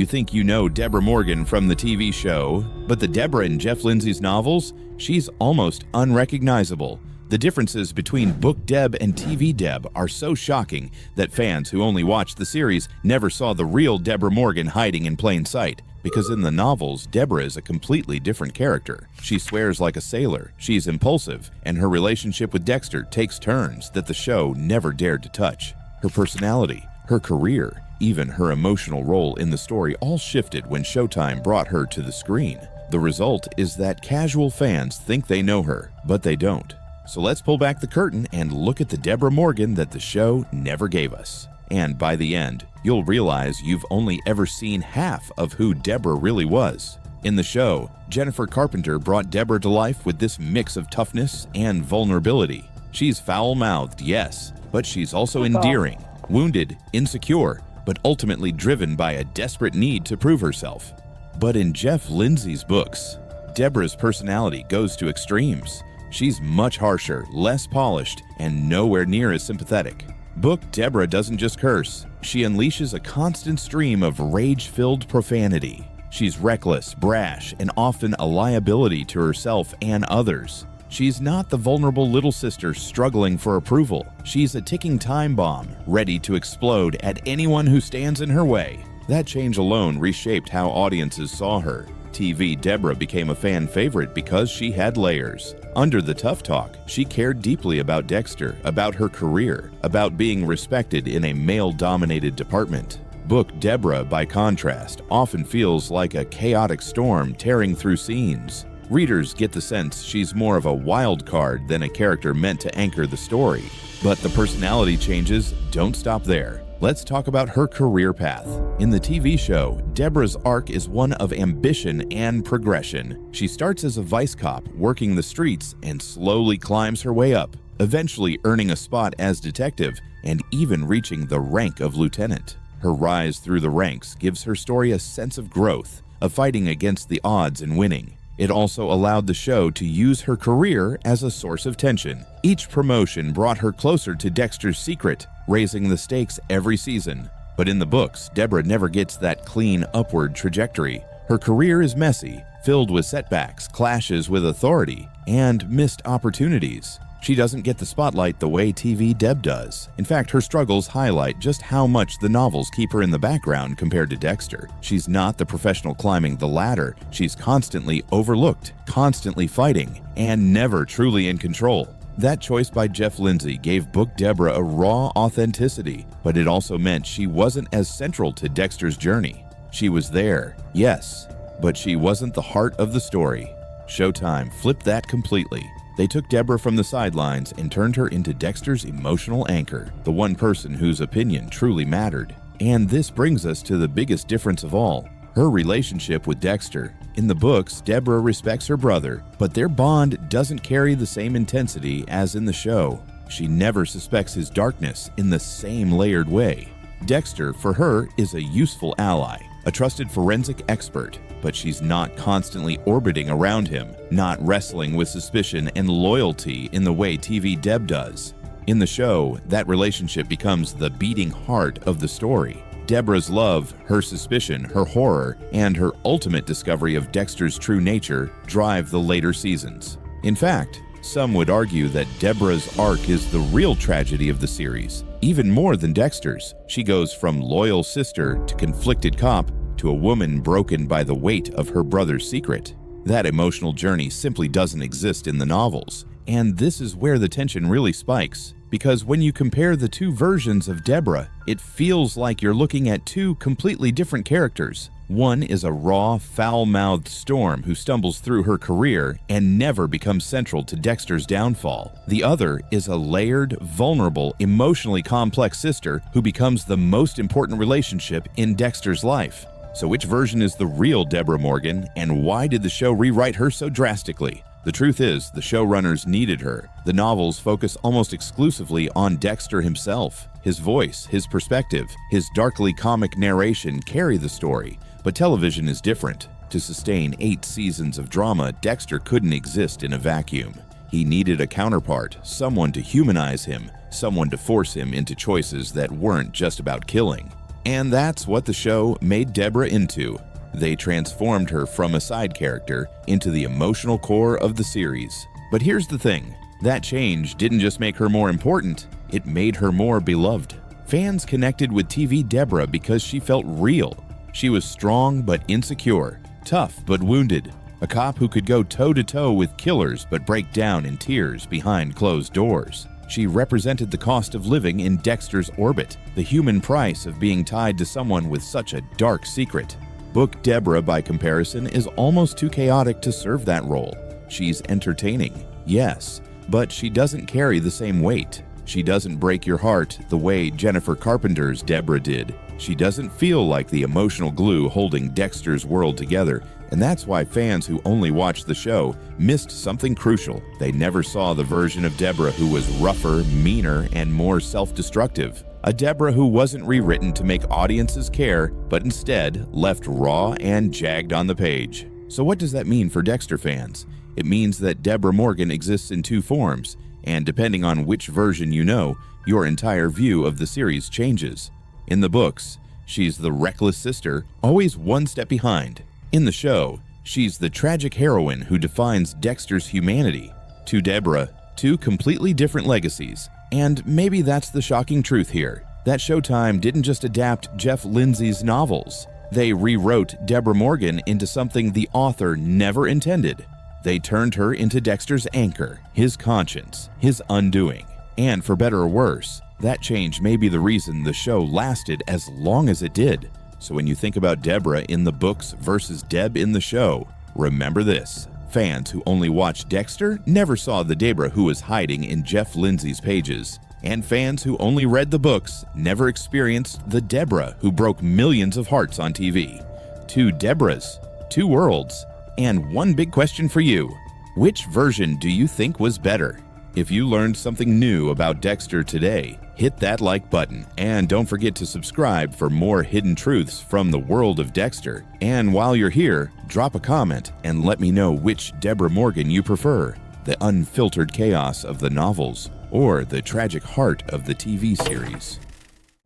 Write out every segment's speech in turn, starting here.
You think you know Debra Morgan from the TV show, but the Debra in Jeff Lindsay's novels, she's almost unrecognizable. The differences between Book Deb and TV Deb are so shocking that fans who only watched the series never saw the real Debra Morgan hiding in plain sight. Because in the novels, Debra is a completely different character. She swears like a sailor, she's impulsive, and her relationship with Dexter takes turns that the show never dared to touch. Her personality, her career, even her emotional role in the story all shifted when Showtime brought her to the screen. The result is that casual fans think they know her, but they don't. So let's pull back the curtain and look at the Debra Morgan that the show never gave us. And by the end, you'll realize you've only ever seen half of who Debra really was. In the show, Jennifer Carpenter brought Debra to life with this mix of toughness and vulnerability. She's foul-mouthed, yes, but she's also endearing, wounded, insecure, but ultimately driven by a desperate need to prove herself. But in Jeff Lindsay's books, Debra's personality goes to extremes. She's much harsher, less polished, and nowhere near as sympathetic. Book Debra doesn't just curse, she unleashes a constant stream of rage-filled profanity. She's reckless, brash, and often a liability to herself and others. She's not the vulnerable little sister struggling for approval. She's a ticking time bomb, ready to explode at anyone who stands in her way. That change alone reshaped how audiences saw her. TV Debra became a fan favorite because she had layers. Under the tough talk, she cared deeply about Dexter, about her career, about being respected in a male-dominated department. Book Debra, by contrast, often feels like a chaotic storm tearing through scenes. Readers get the sense she's more of a wild card than a character meant to anchor the story. But the personality changes don't stop there. Let's talk about her career path. In the TV show, Debra's arc is one of ambition and progression. She starts as a vice cop, working the streets, and slowly climbs her way up, eventually earning a spot as detective and even reaching the rank of lieutenant. Her rise through the ranks gives her story a sense of growth, of fighting against the odds and winning. It also allowed the show to use her career as a source of tension. Each promotion brought her closer to Dexter's secret, raising the stakes every season. But in the books, Debra never gets that clean upward trajectory. Her career is messy, filled with setbacks, clashes with authority, and missed opportunities. She doesn't get the spotlight the way TV Deb does. In fact, her struggles highlight just how much the novels keep her in the background compared to Dexter. She's not the professional climbing the ladder. She's constantly overlooked, constantly fighting, and never truly in control. That choice by Jeff Lindsay gave Book Debra a raw authenticity, but it also meant she wasn't as central to Dexter's journey. She was there, yes, but she wasn't the heart of the story. Showtime flipped that completely. They took Debra from the sidelines and turned her into Dexter's emotional anchor, the one person whose opinion truly mattered. And this brings us to the biggest difference of all, her relationship with Dexter. In the books, Debra respects her brother, but their bond doesn't carry the same intensity as in the show. She never suspects his darkness in the same layered way. Dexter, for her, is a useful ally, a trusted forensic expert, but she's not constantly orbiting around him, not wrestling with suspicion and loyalty in the way TV Deb does. In the show, that relationship becomes the beating heart of the story. Debra's love, her suspicion, her horror, and her ultimate discovery of Dexter's true nature drive the later seasons. In fact, some would argue that Debra's arc is the real tragedy of the series. Even more than Dexter's, she goes from loyal sister to conflicted cop to a woman broken by the weight of her brother's secret. That emotional journey simply doesn't exist in the novels. And this is where the tension really spikes. Because when you compare the two versions of Debra, it feels like you're looking at two completely different characters. One is a raw, foul-mouthed storm who stumbles through her career and never becomes central to Dexter's downfall. The other is a layered, vulnerable, emotionally complex sister who becomes the most important relationship in Dexter's life. So which version is the real Debra Morgan, and why did the show rewrite her so drastically? The truth is, the showrunners needed her. The novels focus almost exclusively on Dexter himself. His voice, his perspective, his darkly comic narration carry the story. But television is different. To sustain 8 seasons of drama, Dexter couldn't exist in a vacuum. He needed a counterpart, someone to humanize him, someone to force him into choices that weren't just about killing. And that's what the show made Debra into. They transformed her from a side character into the emotional core of the series. But here's the thing, that change didn't just make her more important, it made her more beloved. Fans connected with TV Debra because she felt real. She was strong but insecure, tough but wounded, a cop who could go toe-to-toe with killers but break down in tears behind closed doors. She represented the cost of living in Dexter's orbit, the human price of being tied to someone with such a dark secret. Book Debra, by comparison, is almost too chaotic to serve that role. She's entertaining, yes, but she doesn't carry the same weight. She doesn't break your heart the way Jennifer Carpenter's Debra did. She doesn't feel like the emotional glue holding Dexter's world together, and that's why fans who only watched the show missed something crucial. They never saw the version of Debra who was rougher, meaner, and more self-destructive. A Debra who wasn't rewritten to make audiences care, but instead left raw and jagged on the page. So what does that mean for Dexter fans? It means that Debra Morgan exists in two forms, and depending on which version you know, your entire view of the series changes. In the books, she's the reckless sister, always one step behind. In the show, she's the tragic heroine who defines Dexter's humanity. To Debra, two completely different legacies. And maybe that's the shocking truth here, that Showtime didn't just adapt Jeff Lindsay's novels. They rewrote Debra Morgan into something the author never intended. They turned her into Dexter's anchor, his conscience, his undoing. And for better or worse, that change may be the reason the show lasted as long as it did. So when you think about Debra in the books versus Deb in the show, remember this. Fans who only watched Dexter never saw the Debra who was hiding in Jeff Lindsay's pages. And fans who only read the books never experienced the Debra who broke millions of hearts on TV. Two Debras, two worlds, and one big question for you. Which version do you think was better? If you learned something new about Dexter today, hit that like button, and don't forget to subscribe for more hidden truths from the world of Dexter. And while you're here, drop a comment and let me know which Debra Morgan you prefer, the unfiltered chaos of the novels or the tragic heart of the TV series.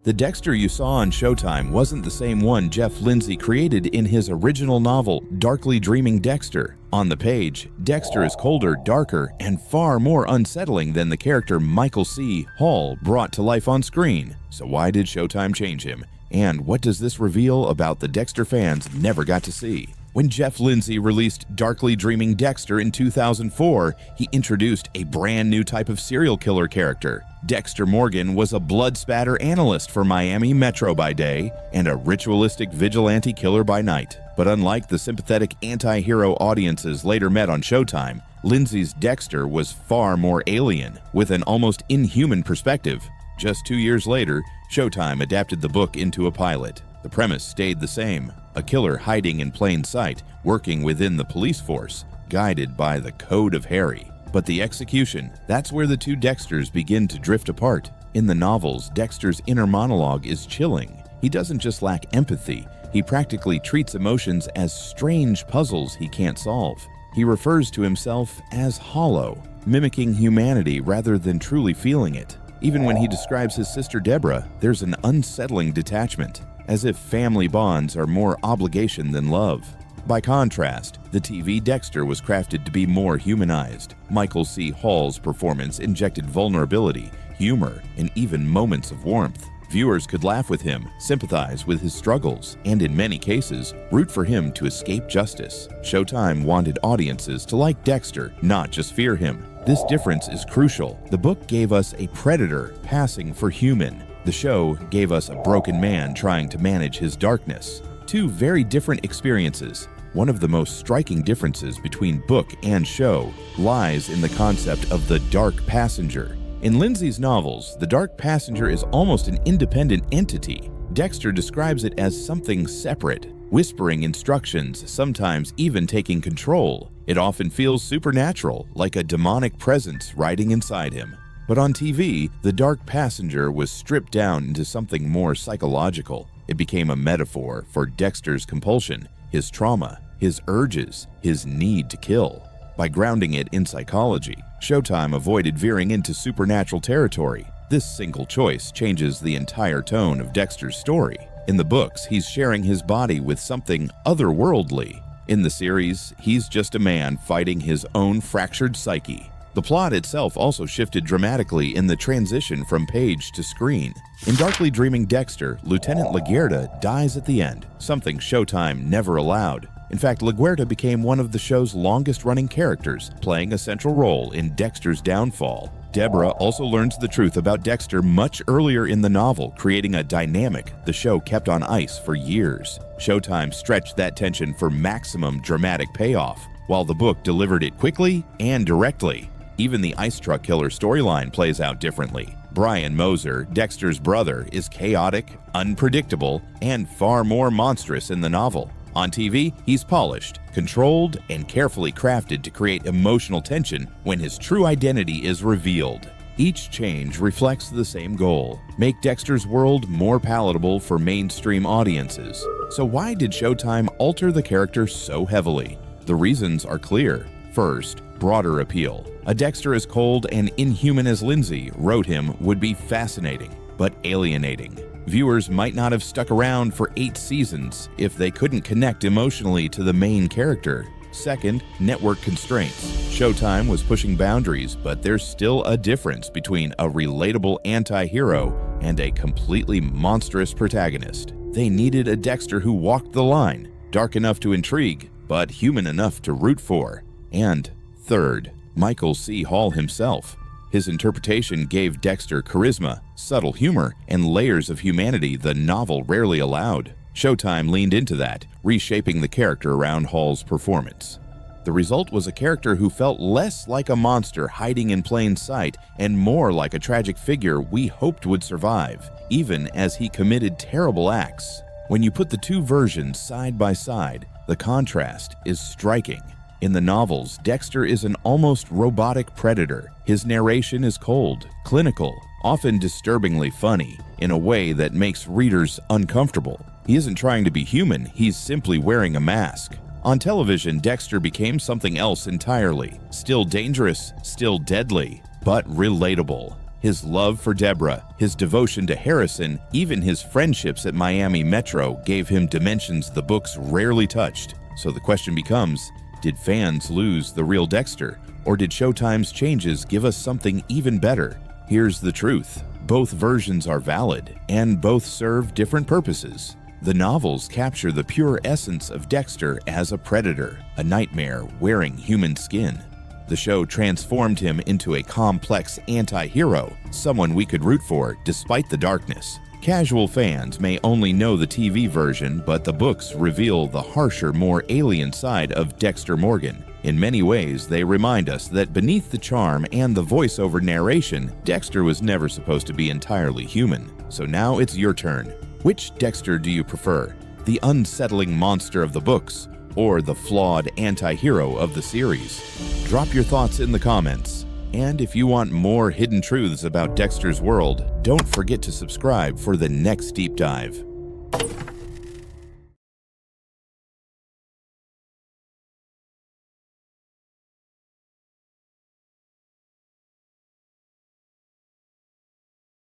The Dexter you saw on Showtime wasn't the same one Jeff Lindsay created in his original novel, Darkly Dreaming Dexter. On the page, Dexter is colder, darker, and far more unsettling than the character Michael C. Hall brought to life on screen. So why did Showtime change him? And what does this reveal about the Dexter fans never got to see? When Jeff Lindsay released Darkly Dreaming Dexter in 2004, he introduced a brand new type of serial killer character. Dexter Morgan was a blood spatter analyst for Miami Metro by day and a ritualistic vigilante killer by night. But unlike the sympathetic anti-hero audiences later met on Showtime, Lindsay's Dexter was far more alien, with an almost inhuman perspective. Just 2 years later, Showtime adapted the book into a pilot. The premise stayed the same, a killer hiding in plain sight, working within the police force, guided by the Code of Harry. But the execution, that's where the two Dexters begin to drift apart. In the novels, Dexter's inner monologue is chilling. He doesn't just lack empathy, he practically treats emotions as strange puzzles he can't solve. He refers to himself as hollow, mimicking humanity rather than truly feeling it. Even when he describes his sister Debra, there's an unsettling detachment, as if family bonds are more obligation than love. By contrast, the TV Dexter was crafted to be more humanized. Michael C. Hall's performance injected vulnerability, humor, and even moments of warmth. Viewers could laugh with him, sympathize with his struggles, and in many cases, root for him to escape justice. Showtime wanted audiences to like Dexter, not just fear him. This difference is crucial. The book gave us a predator passing for human. The show gave us a broken man trying to manage his darkness. Two very different experiences. One of the most striking differences between book and show lies in the concept of the dark passenger. In Lindsay's novels, the dark passenger is almost an independent entity. Dexter describes it as something separate, whispering instructions, sometimes even taking control. It often feels supernatural, like a demonic presence riding inside him. But on TV, the dark passenger was stripped down into something more psychological. It became a metaphor for Dexter's compulsion, his trauma, his urges, his need to kill. By grounding it in psychology, Showtime avoided veering into supernatural territory. This single choice changes the entire tone of Dexter's story. In the books, he's sharing his body with something otherworldly. In the series, he's just a man fighting his own fractured psyche. The plot itself also shifted dramatically in the transition from page to screen. In darkly dreaming Dexter, Lieutenant LaGuerta dies at the end, something Showtime never allowed. In fact, LaGuerta became one of the show's longest-running characters, playing a central role in Dexter's downfall. Debra also learns the truth about Dexter much earlier in the novel, creating a dynamic the show kept on ice for years. Showtime stretched that tension for maximum dramatic payoff, while the book delivered it quickly and directly. Even the ice truck killer storyline plays out differently. Brian Moser, Dexter's brother, is chaotic, unpredictable, and far more monstrous in the novel. On TV, he's polished, controlled, and carefully crafted to create emotional tension when his true identity is revealed. Each change reflects the same goal: make Dexter's world more palatable for mainstream audiences. So why did Showtime alter the character so heavily? The reasons are clear. First, broader appeal. A Dexter as cold and inhuman as Lindsay wrote him would be fascinating, but alienating. Viewers might not have stuck around for 8 seasons if they couldn't connect emotionally to the main character. Second, network constraints. Showtime was pushing boundaries, but there's still a difference between a relatable anti-hero and a completely monstrous protagonist. They needed a Dexter who walked the line, dark enough to intrigue, but human enough to root for. And third, Michael C. Hall himself. His interpretation gave Dexter charisma, subtle humor, and layers of humanity the novel rarely allowed. Showtime leaned into that, reshaping the character around Hall's performance. The result was a character who felt less like a monster hiding in plain sight and more like a tragic figure we hoped would survive, even as he committed terrible acts. When you put the two versions side by side, the contrast is striking. In the novels, Dexter is an almost robotic predator. His narration is cold, clinical, often disturbingly funny, in a way that makes readers uncomfortable. He isn't trying to be human, he's simply wearing a mask. On television, Dexter became something else entirely. Still dangerous, still deadly, but relatable. His love for Debra, his devotion to Harrison, even his friendships at Miami Metro gave him dimensions the books rarely touched. So the question becomes, did fans lose the real Dexter, or did Showtime's changes give us something even better? Here's the truth. Both versions are valid, and both serve different purposes. The novels capture the pure essence of Dexter as a predator, a nightmare wearing human skin. The show transformed him into a complex anti-hero, someone we could root for despite the darkness. Casual fans may only know the TV version, but the books reveal the harsher, more alien side of Dexter Morgan. In many ways, they remind us that beneath the charm and the voiceover narration, Dexter was never supposed to be entirely human. So now it's your turn. Which Dexter do you prefer? The unsettling monster of the books, or the flawed anti-hero of the series? Drop your thoughts in the comments. And if you want more hidden truths about Dexter's world, don't forget to subscribe for the next deep dive.